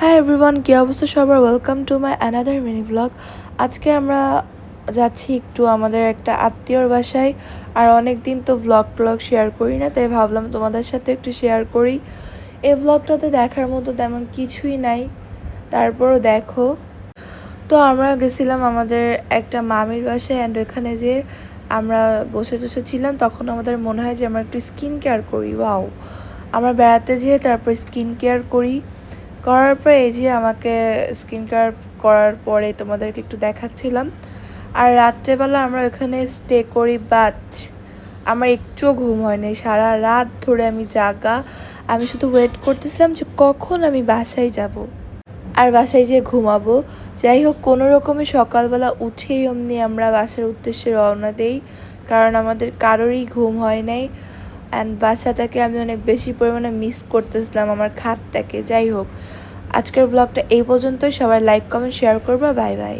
Hi everyone, কি অবস্থা সবার? Welcome to my another mini vlog. আজকে আমরা যাচ্ছি একটু আমাদের একটা আত্মীয়র বাসায়। আর অনেক দিন তো ভ্লগ শেয়ার করি না, তাই ভাবলাম তোমাদের সাথে একটু শেয়ার করি। এই ভ্লগটাতে দেখার মতো তেমন কিছুই নাই, তারপরও দেখো। তো আমরা গেছিলাম আমাদের একটা মামির বাসায়, অ্যান্ড ওখানে যে আমরা বসে টসে ছিলাম, তখন আমাদের মনে হয় যে আমরা একটু স্কিন কেয়ার করি। ওয়াও, আমরা বেড়াতে যেয়ে তারপর স্কিন কেয়ার করার পরে এই যে আমাকে স্কিন কেয়ার করার পরে তোমাদেরকে একটু দেখাচ্ছিলাম। আর রাত্রেবেলা আমরা ওখানে স্টে করি, বাট আমার একটুও ঘুম হয়নি, সারা রাত ধরে আমি জাগা। আমি শুধু ওয়েট করতেছিলাম যে কখন আমি বাসায় যাব আর বাসায় যেয়ে ঘুমাবো। যাই হোক, কোনো রকমে সকালবেলা উঠেই অমনি আমরা বাসার উদ্দেশ্যে রওনা দেই, কারণ আমাদের কারোরই ঘুম হয় নাই। অ্যান্ড বাসাটাকে আমি অনেক বেশি পরিমাণে মিস করতেছিলাম, আমার খাটটাকে। যাই হোক, আজকের ব্লগটা এই পর্যন্তই। সবাই লাইক কমেন্ট শেয়ার করবা। Bye bye.